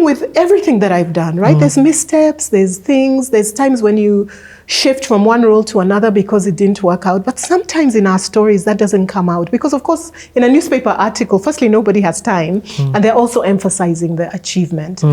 thing with everything that I've done, right? There's missteps, there's times when you shift from one role to another because it didn't work out. But sometimes in our stories, that doesn't come out. Because, of course, in a newspaper article, firstly, nobody has time. And they're also emphasizing the achievement.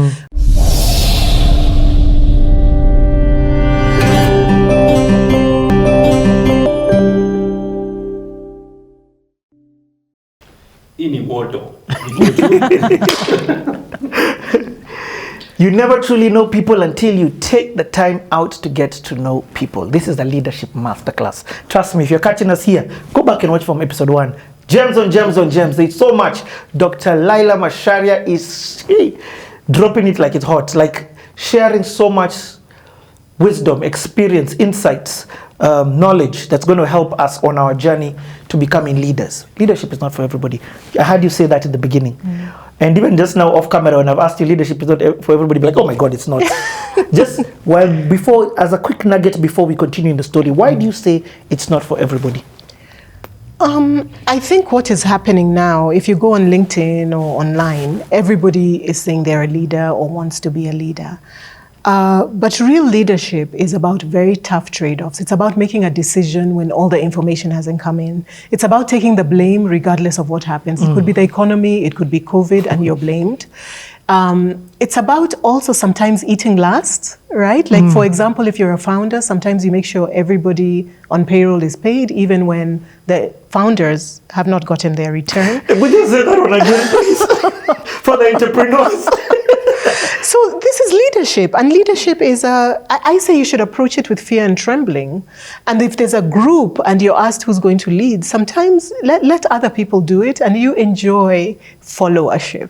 You never truly know people until you take the time out to get to know people. This is the leadership masterclass. Trust me, if you're catching us here, go back and watch from episode 1. Gems on gems on gems. There's so much. Dr. Laila Macharia is dropping it like it's hot, like sharing so much wisdom, experience, insights, knowledge that's going to help us on our journey to becoming leaders. Leadership is not for everybody. I heard you say that in the beginning. And even just now off camera, when I've asked you, leadership is not for everybody, be like, oh my God, it's not. Just as a quick nugget before we continue in the story, why do you say it's not for everybody? I think what is happening now, if you go on LinkedIn or online, everybody is saying they're a leader or wants to be a leader. But real leadership is about very tough trade-offs. It's about making a decision when all the information hasn't come in. It's about taking the blame regardless of what happens. It could be the economy, it could be COVID, and you're blamed. It's about also sometimes eating last, right? Like, for example, if you're a founder, sometimes you make sure everybody on payroll is paid, even when the founders have not gotten their return. Would you say that one again, please? For the entrepreneurs. So this is leadership, and leadership is I say you should approach it with fear and trembling. And if there's a group and you're asked who's going to lead, sometimes let other people do it and you enjoy followership.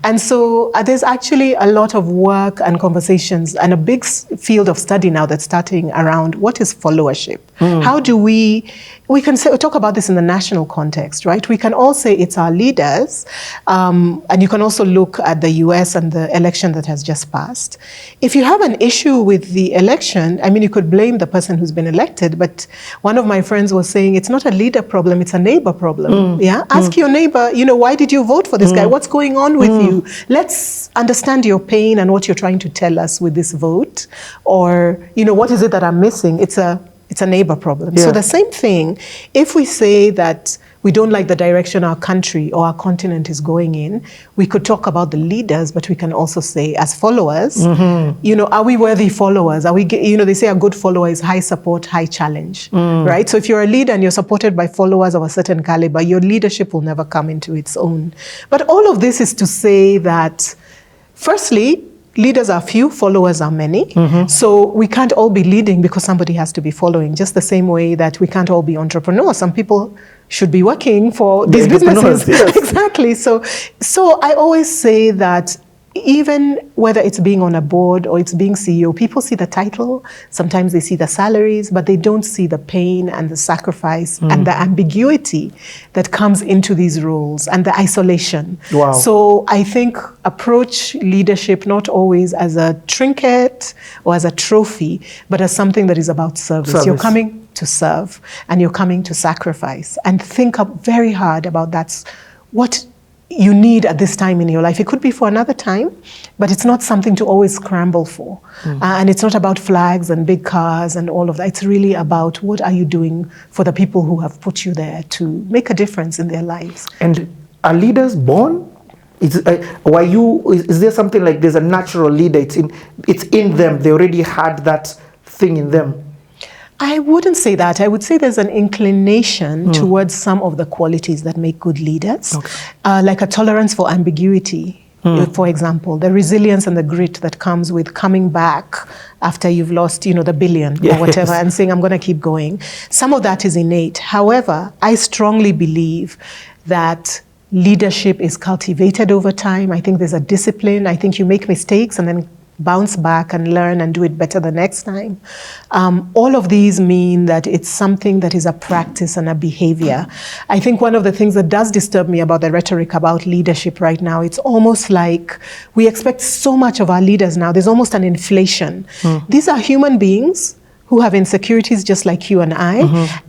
And so there's actually a lot of work and conversations and a big field of study now that's starting around what is followership. How do we can talk about this in the national context, right? We can all say it's our leaders, and you can also look at the US and the election that has just passed. If you have an issue with the election, I mean, you could blame the person who's been elected, but one of my friends was saying it's not a leader problem, it's a neighbor problem. Ask your neighbor, why did you vote for this guy? What's going on with you? Let's understand your pain and what you're trying to tell us with this vote. Or, what is it that I'm missing? It's a neighbor problem. So the same thing, if we say that we don't like the direction our country or our continent is going in, we could talk about the leaders, but we can also say as followers, are we worthy followers? Are we, they say a good follower is high support, high challenge, right? So if you're a leader and you're supported by followers of a certain caliber, your leadership will never come into its own. But all of this is to say that, firstly, leaders are few, followers are many. So we can't all be leading because somebody has to be following, just the same way that we can't all be entrepreneurs. Some people should be working for these businesses. Yes. Exactly. So I always say that even whether it's being on a board or it's being CEO, people see the title, sometimes they see the salaries, but they don't see the pain and the sacrifice and the ambiguity that comes into these roles and the isolation. Wow. So I think approach leadership not always as a trinket or as a trophy, but as something that is about service. You're coming to serve and you're coming to sacrifice, and think up very hard about what you need at this time in your life. It could be for another time, but it's not something to always scramble for. And it's not about flags and big cars and all of that. It's really about what are you doing for the people who have put you there to make a difference in their lives. And are leaders born? Is there something like there's a natural leader? It's in them. They already had that thing in them. I wouldn't say that. I would say there's an inclination towards some of the qualities that make good leaders, like a tolerance for ambiguity, for example, the resilience and the grit that comes with coming back after you've lost, the billion or whatever, and saying, I'm going to keep going. Some of that is innate. However, I strongly believe that leadership is cultivated over time. I think there's a discipline. I think you make mistakes and then bounce back and learn and do it better the next time. All of these mean that it's something that is a practice and a behavior. I think one of the things that does disturb me about the rhetoric about leadership right now, it's almost like we expect so much of our leaders now. There's almost an inflation. These are human beings who have insecurities just like you and I,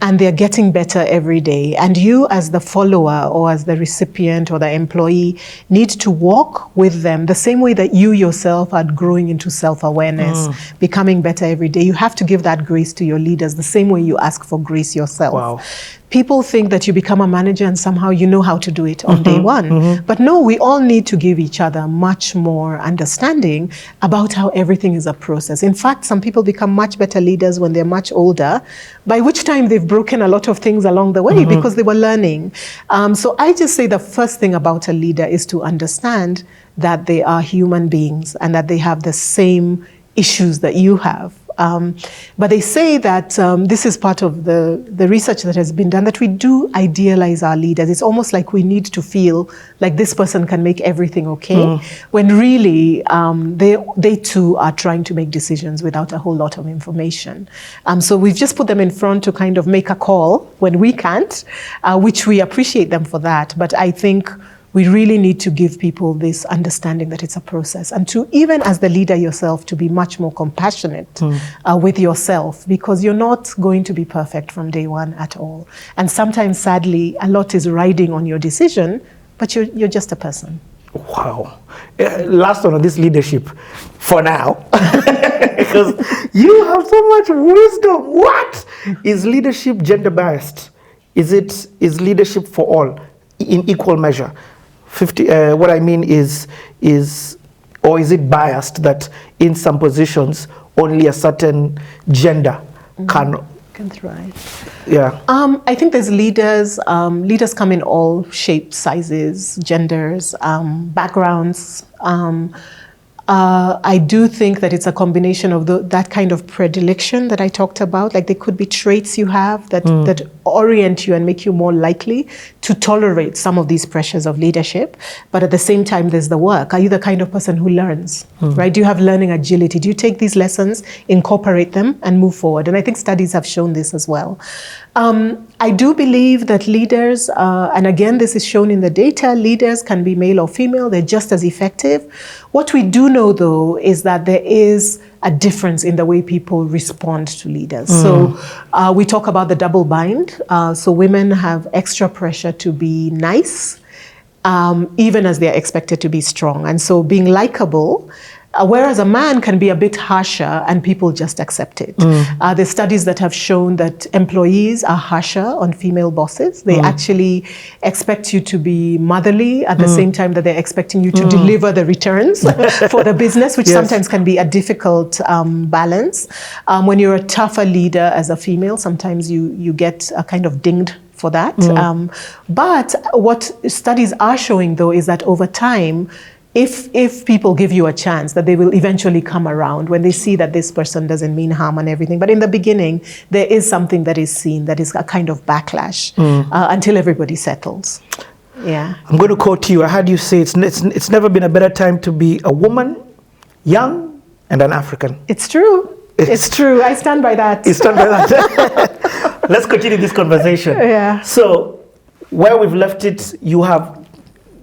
and they're getting better every day. And you as the follower or as the recipient or the employee need to walk with them the same way that you yourself are growing into self-awareness, becoming better every day. You have to give that grace to your leaders the same way you ask for grace yourself. Wow. People think that you become a manager and somehow you know how to do it on day one. But no, we all need to give each other much more understanding about how everything is a process. In fact, some people become much better leaders when they're much older, by which time they've broken a lot of things along the way because they were learning. So I just say the first thing about a leader is to understand that they are human beings and that they have the same issues that you have. But they say that this is part of the research that has been done, that we do idealize our leaders. It's almost like we need to feel like this person can make everything okay, when really they too are trying to make decisions without a whole lot of information. So we've just put them in front to kind of make a call when we can't, which we appreciate them for that. But I think we really need to give people this understanding that it's a process, and to, even as the leader yourself, to be much more compassionate with yourself, because you're not going to be perfect from day one at all. And sometimes, sadly, a lot is riding on your decision, but you're just a person. Wow. Last one on this leadership for now, because you have so much wisdom. What is leadership gender biased? Is leadership for all in equal measure? What I mean is or is it biased that in some positions only a certain gender can thrive? Yeah. I think there's leaders. Leaders come in all shapes, sizes, genders, backgrounds. I do think that it's a combination of that kind of predilection that I talked about. Like, there could be traits you have that orient you and make you more likely to tolerate some of these pressures of leadership. But at the same time, there's the work. Are you the kind of person who learns, right? Do you have learning agility? Do you take these lessons, incorporate them, and move forward? And I think studies have shown this as well. I do believe that leaders, and again, this is shown in the data, leaders can be male or female, they're just as effective. What we do know, though, is that there is a difference in the way people respond to leaders. So we talk about the double bind. So women have extra pressure to be nice, even as they're expected to be strong. And so being likable, whereas a man can be a bit harsher and people just accept it. There's studies that have shown that employees are harsher on female bosses. They actually expect you to be motherly at the same time that they're expecting you to deliver the returns for the business, which sometimes can be a difficult balance. When you're a tougher leader as a female, sometimes you get a kind of dinged for that. But what studies are showing, though, is that over time, if people give you a chance, that they will eventually come around when they see that this person doesn't mean harm and everything. But in the beginning, there is something that is seen that is a kind of backlash until everybody settles. Yeah. I'm going to quote you. I heard you say it's never been a better time to be a woman, young, and an African. It's true. It's true. I stand by that. You stand by that. Let's continue this conversation. Yeah. So where we've left it, you have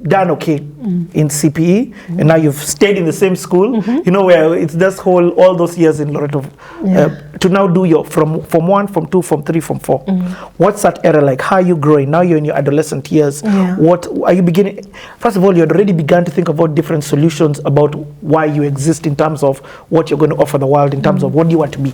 done okay in CPE, and now you've stayed in the same school, you know, where it's this whole, all those years in Loreto, to now do your from 1, from 2, from 3, from 4. What's that era like? How are you growing? Now you're in your adolescent years. What are you beginning? First of all, you had already begun to think about different solutions about why you exist in terms of what you're going to offer the world, in terms of what do you want to be.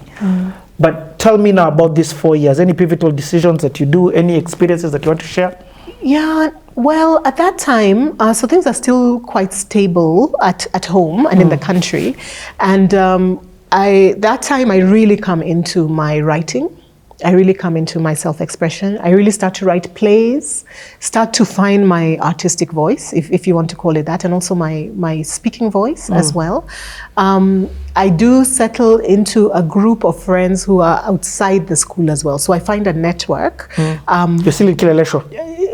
But tell me now about these 4 years. Any pivotal decisions that you do? Any experiences that you want to share? Yeah, well, at that time, so things are still quite stable at home and in the country. And that time I really come into my writing. I really come into my self-expression. I really start to write plays, start to find my artistic voice, if you want to call it that, and also my speaking voice as well. I do settle into a group of friends who are outside the school as well. So I find a network. You're still in Kilelesho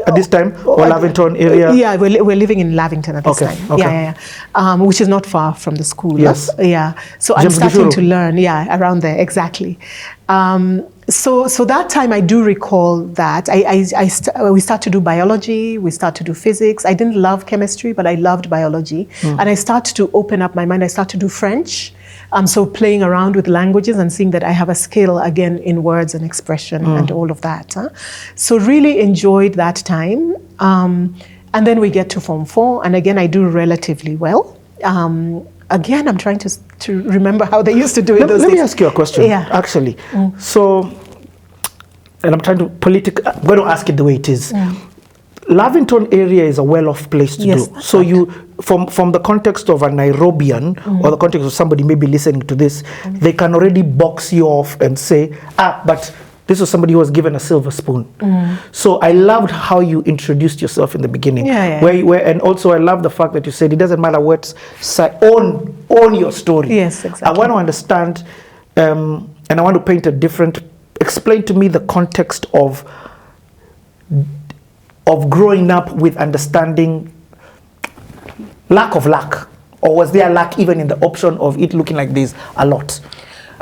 at this time, or Lavington area? Yeah, we're living in Lavington at this time. Okay. Which is not far from the school. Yes. Yeah. So I'm starting to learn. Yeah, around there, exactly. So that time I do recall that. We start to do biology, we start to do physics. I didn't love chemistry, but I loved biology. And I start to open up my mind. I start to do French. So playing around with languages and seeing that I have a skill, again, in words and expression and all of that. So really enjoyed that time. And then we get to Form 4, and again, I do relatively well. Again, I'm trying to remember how they used to do it those days. Let me ask you a question, actually. So, and I'm trying to I'm going to ask it the way it is. Lavington area is a well-off place to do. So you, from the context of a Nairobian or the context of somebody maybe listening to this, they can already box you off and say, but this was somebody who was given a silver spoon. So I loved how you introduced yourself in the beginning. Where, and also I love the fact that you said it doesn't matter what side, own your story. Yes, exactly. I want to understand, and I want to paint a different, explain to me the context of growing up with understanding lack of luck. Or was there lack even in the option of it looking like this a lot?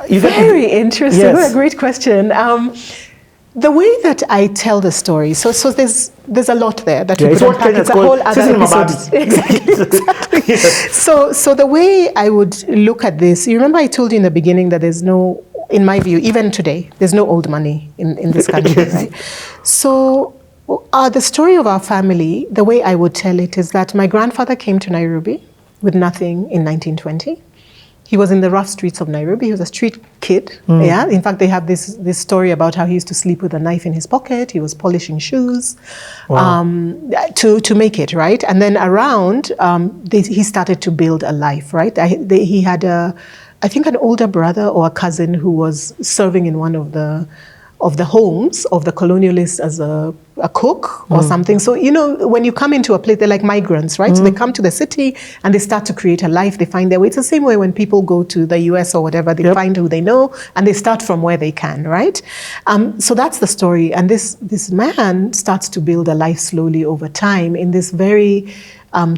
Very interesting. Yes. What a great question. The way that I tell the story, so there's a lot there that we could unpack. It's a whole other episode. Exactly. Yes. So the way I would look at this, you remember I told you in the beginning that there's no, in my view, even today, there's no old money in this country, right? So the story of our family, the way I would tell it is that my grandfather came to Nairobi with nothing in 1920. He was in the rough streets of Nairobi. He was a street kid. In fact, they have this story about how he used to sleep with a knife in his pocket. He was polishing shoes to make it, right? And then around, he started to build a life, right? He had I think an older brother or a cousin who was serving in one of the homes of the colonialists as a cook or something. So, when you come into a place, they're like migrants, right? So they come to the city and they start to create a life. They find their way. It's the same way when people go to the US or whatever, they find who they know and they start from where they can, right? So that's the story. And this man starts to build a life slowly over time in this very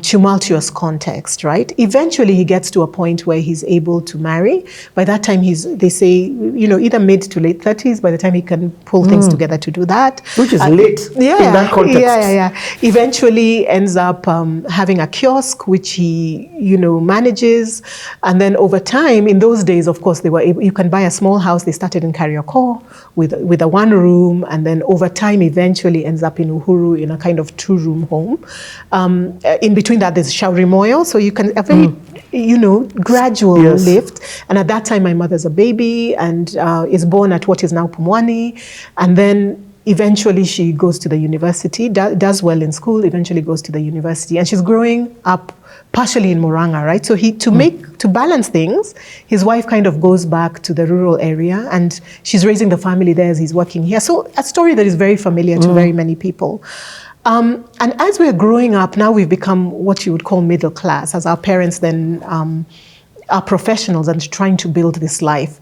tumultuous context, right? Eventually he gets to a point where he's able to marry. By that time they say, either mid to late 30s, by the time he can pull things together to do that. Which is late in that context. Yeah. Eventually ends up having a kiosk, which he, manages. And then over time, in those days, of course, you can buy a small house. They started in Kariokor with a one room. And then over time, eventually ends up in Uhuru in a kind of 2-room home. In between that, there's Shauri Moyo, so you can a very, gradual lift. And at that time, my mother's a baby and is born at what is now Pumwani, and then eventually she goes to the university, does well in school, eventually goes to the university, and she's growing up partially in Murang'a, right? So to balance things, his wife kind of goes back to the rural area, and she's raising the family there as he's working here. So a story that is very familiar to very many people. And as we're growing up, now we've become what you would call middle class, as our parents then are professionals and trying to build this life.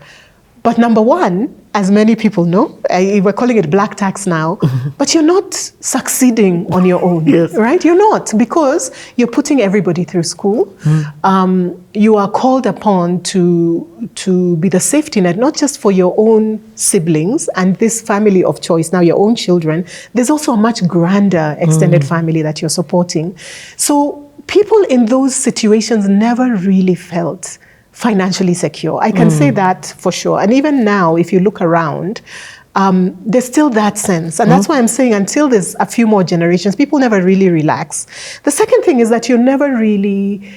But number one, as many people know, we're calling it black tax now, but you're not succeeding on your own, right? You're not, because you're putting everybody through school. You are called upon to be the safety net, not just for your own siblings and this family of choice, now your own children. There's also a much grander extended family that you're supporting. So people in those situations never really felt financially secure. I can say that for sure. And even now, if you look around, there's still that sense. And that's why I'm saying until there's a few more generations, people never really relax. The second thing is that you're never really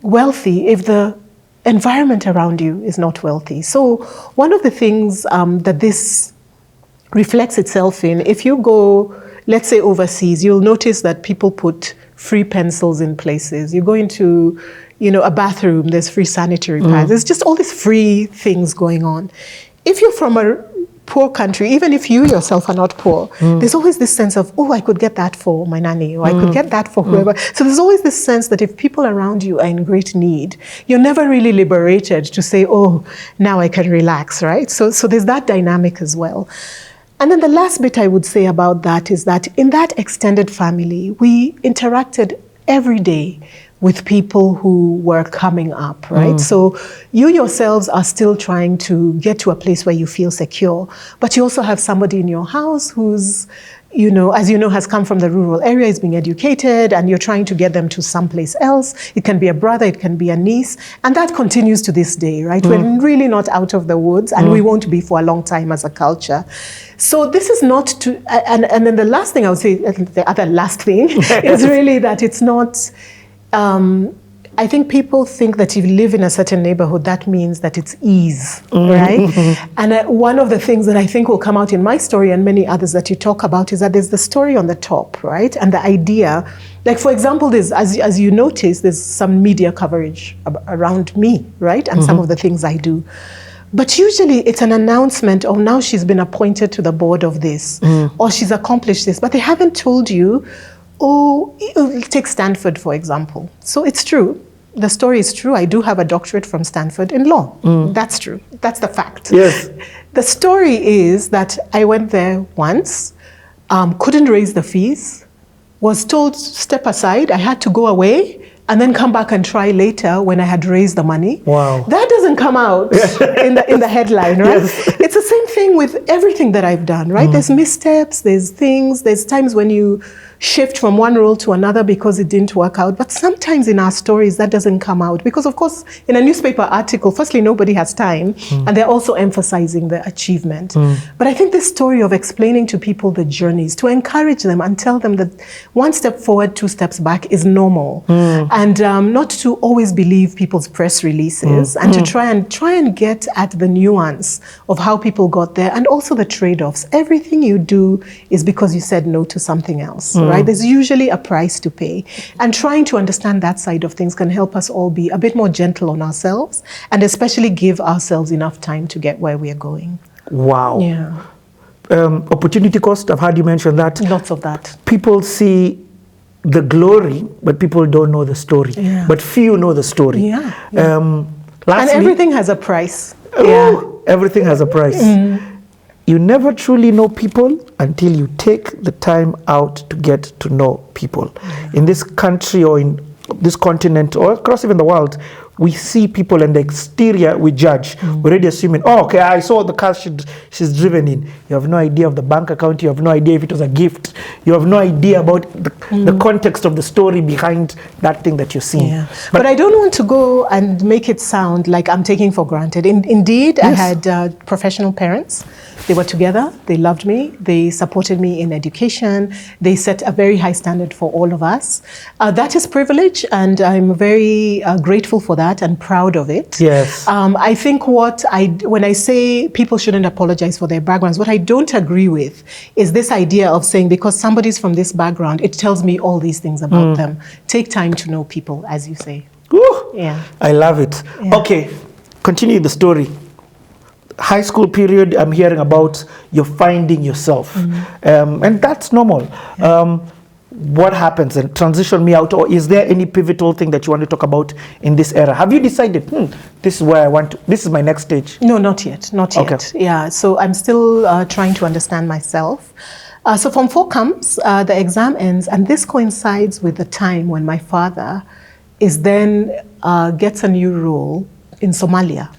wealthy if the environment around you is not wealthy. So one of the things that this reflects itself in, if you go, let's say overseas, you'll notice that people put free pencils in places. You go into a bathroom, there's free sanitary pads. There's just all these free things going on. If you're from a poor country, even if you yourself are not poor, there's always this sense of, I could get that for my nanny, or I could get that for whoever. So there's always this sense that if people around you are in great need, you're never really liberated to say, now I can relax, right? So there's that dynamic as well. And then the last bit I would say about that is that in that extended family, we interacted every day with people who were coming up, right? So you yourselves are still trying to get to a place where you feel secure, but you also have somebody in your house who's, you know, as you know, has come from the rural area, is being educated, and you're trying to get them to someplace else. It can be a brother, it can be a niece, and that continues to this day, right? We're really not out of the woods, and we won't be for a long time as a culture. So this is not to, and then the last thing I would say, the other last thing, is really that it's not, I think people think that if you live in a certain neighborhood, that means that it's ease, right? And one of the things that I think will come out in my story and many others that you talk about is that there's the story on the top, right? And the idea, like for example, there's, as you notice, there's some media coverage around me, right? And some of the things I do. But usually it's an announcement, oh, now she's been appointed to the board of this, or she's accomplished this, but they haven't told you, oh, take Stanford, for example. So it's true. The story is true. I do have a doctorate from Stanford in law. That's true. That's the fact. Yes. The story is that I went there once, couldn't raise the fees, was told, step aside. I had to go away and then come back and try later when I had raised the money. Wow. That doesn't come out in the headline, right? Yes. It's the same thing with everything that I've done, right? There's missteps, there's things, there's times when you shift from one role to another because it didn't work out. But sometimes in our stories, that doesn't come out. Because of course, in a newspaper article, firstly, nobody has time. And they're also emphasizing the achievement. But I think this story of explaining to people the journeys, to encourage them and tell them that one step forward, two steps back is normal. And not to always believe people's press releases, and to try and get at the nuance of how people got there, and also the trade-offs. Everything you do is because you said no to something else. Right? There's usually a price to pay. And trying to understand that side of things can help us all be a bit more gentle on ourselves, and especially give ourselves enough time to get where we are going. Wow. Yeah. Opportunity cost, I've heard you mention that. Lots of that. People see the glory, but people don't know the story. Yeah. But few know the story. Yeah. Lastly, and everything has a price. Everything has a price. You never truly know people until you take the time out to get to know people. In this country or in this continent or across even the world, we see people and the exterior we judge. We're already assuming, oh, okay, I saw the car she's driven in. You have no idea of the bank account. You have no idea if it was a gift. You have no idea about the context of the story behind that thing that you're seeing. Yeah. But I don't want to go and make it sound like I'm taking for granted. Indeed, yes. I had professional parents. They were together, they loved me, they supported me in education, they set a very high standard for all of us. That is privilege, and I'm very grateful for that and proud of it. Yes. I think when I say people shouldn't apologize for their backgrounds, what I don't agree with is this idea of saying because somebody's from this background, it tells me all these things about them. Take time to know people, as you say. Ooh, yeah. I love it. Yeah. Okay, continue the story. High school period, I'm hearing about you're finding yourself. And that's normal. Yeah. What happens and transition me out, or is there any pivotal thing that you want to talk about in this era? Have you decided, this is where I want to, this is my next stage? No, not yet, not yet. Yeah, so I'm still trying to understand myself. So Form 4 comes, the exam ends, and this coincides with the time when my father is then gets a new role in Somalia.